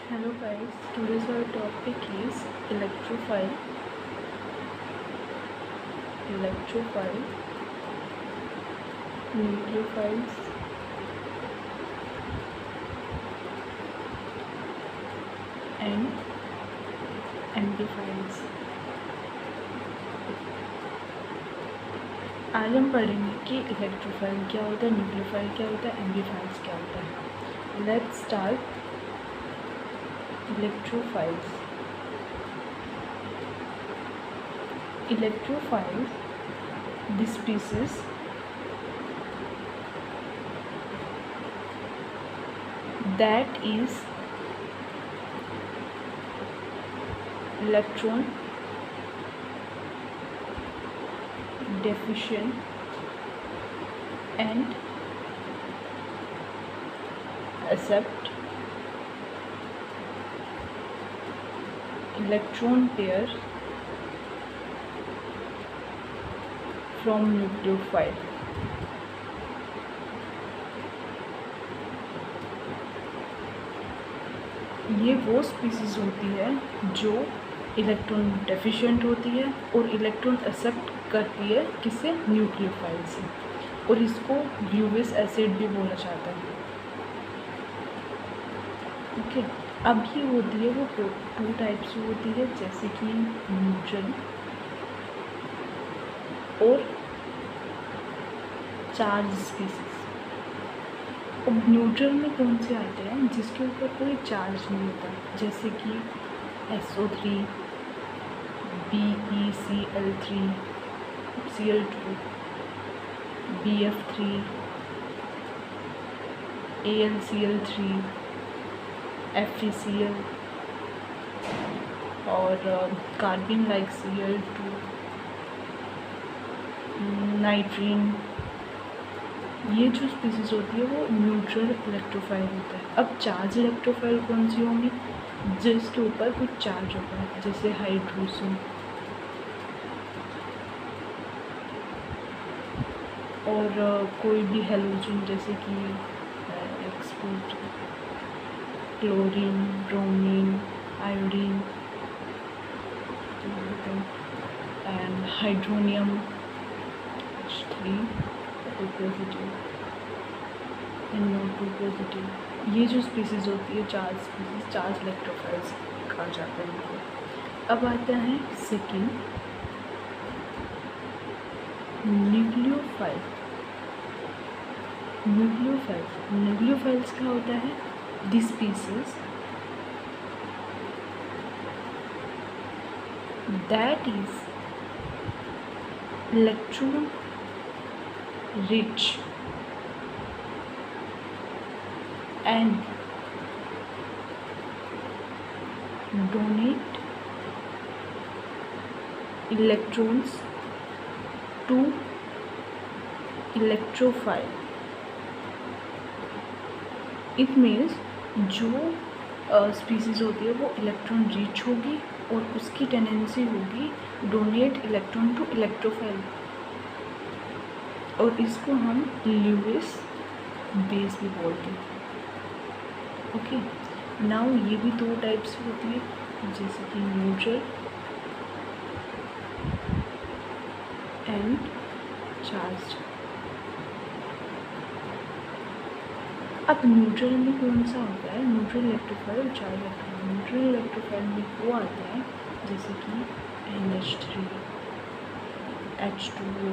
Hello guys, today's our topic is electrophile, nucleophiles and एम्प्लीफाइल्स। आज हम पढ़ेंगे कि इलेक्ट्रोफाइल क्या होता है, न्यूक्लियोफाइल क्या होता है, एम्प्लीफाइल्स क्या होता है। Let's start. Electrophiles the species that is electron deficient and accept electron pair from nucleophile। ये वो स्पीसीज़ होती है जो इलेक्ट्रॉन डेफिशिएंट होती है और इलेक्ट्रॉन एक्सेप्ट करती है किससे, न्यूक्लियोफाइल से, और इसको ल्यूविस एसिड भी बोला जाता है। ओके, अब ये होती है वो टू टाइप्स की होती है, जैसे कि न्यूट्रल और चार्ज स्पीसीज। अब न्यूट्रल में कौन से आते हैं, जिसके ऊपर कोई चार्ज नहीं होता, जैसे कि SO3, BeCl3, Cl2, BF3, AlCl3, FeCl और कार्बन लाइक Cl2, नाइट्रीन। ये जो स्पीसीज़ होती है वो न्यूट्रल इलेक्ट्रोफाइल होता है। अब चार्ज इलेक्ट्रोफाइल कौन सी होंगी, जिसके ऊपर कुछ चार्ज होता है, जैसे हाइड्रोजन और कोई भी हेलोजन, जैसे कि export, chlorine, bromine, iodine and hydronium H3 positive and NO2 positive. ये जो स्पीसीज़ होती है चार्ज स्पीसीज, चार्ज इलेक्ट्रोफाइल्स कहा जाता है इनको। अब आता है सेकेंड, न्यूक्लियोफाइल। न्यूक्लियोफाइल्स क्या होता है, this species that is electron rich and donate electrons to electrophile। It means जो स्पीसीज़ होती है वो इलेक्ट्रॉन रिच होगी और उसकी टेंडेंसी होगी डोनेट इलेक्ट्रॉन टू इलेक्ट्रोफाइल, और इसको हम ल्यूविस बेस भी बोलते हैं। ओके, नाउ ये भी दो टाइप्स की होती है, जैसे कि न्यूट्रल एंड चार्ज। अब न्यूट्रल में कौन सा होता है, न्यूट्रल इलेक्ट्रोफाइल और चार्ज इलेक्ट्रोफाइल। न्यूट्रल इलेक्ट्रोफाइल में वो आता है जैसे कि NH3, H2O,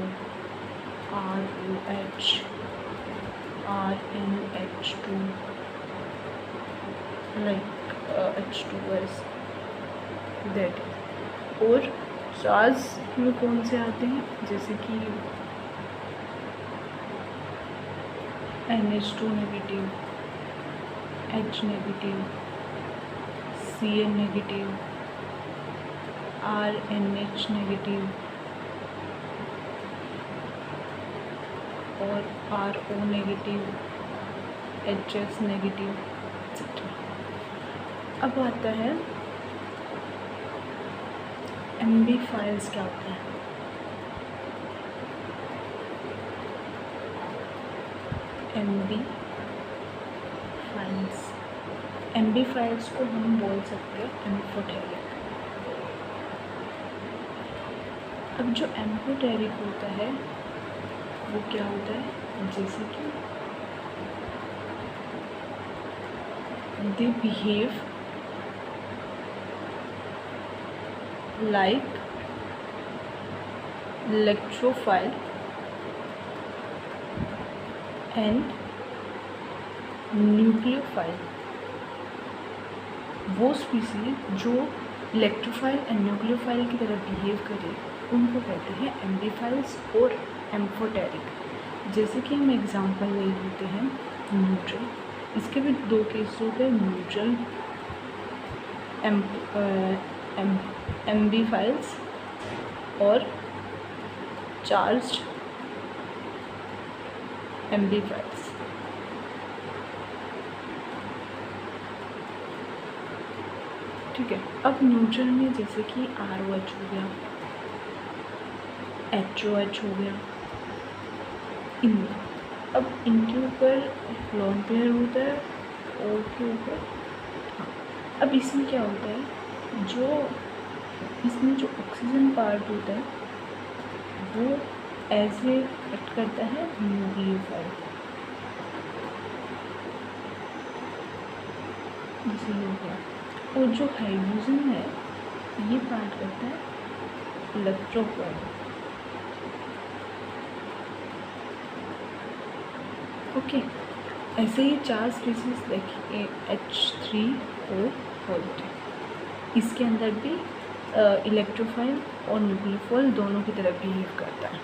ROH, RnH2, like H2S that। और चार्ज में कौन से आते हैं, जैसे कि NH2 negative, H negative, Cn negative, RNH negative और RO negative, HS negative etcetera. अब आता है एम्प्लीफायर्स क्या होता है। एम्प्लीफायर्स एम्बीफाइल्स को हम बोल सकते हैं एम्फोटेरिक। अब जो एम्फोटेरिक होता है वो क्या होता है, जैसे कि they behave like electrophile and nucleophile. वो स्पीसीज जो इलेक्ट्रोफाइल एंड न्यूक्लियोफाइल की तरह बिहेव करे उनको कहते हैं एम्बीफाइल्स और एम्फोटेरिक। जैसे कि हम एग्जांपल ले लेते हैं न्यूट्रल, इसके भी दो केस होते हैं, न्यूट्रल एम्बीफाइल्स और चार्ज्ड एम्बीफाइल्स। ठीक है, अब न्यूट्रल में जैसे कि ROH हो गया, HOH हो गया, अब इनके ऊपर लोन पेयर होता है O के ऊपर। हाँ, अब इसमें क्या होता है, जो इसमें जो ऑक्सीजन पार्ट होता है वो ऐसे कट करता है न्यूक्लियोफाइल, जैसे हो गया। और जो हाइड्रोजन है ये पार्ट करता है इलेक्ट्रोफाइल। ओके, ऐसे ही 4 स्पीसीज देखिए H3O पॉजिटिव, इसके अंदर भी इलेक्ट्रोफाइल और न्यूक्लियोफाइल दोनों की तरह बिहेव करता है।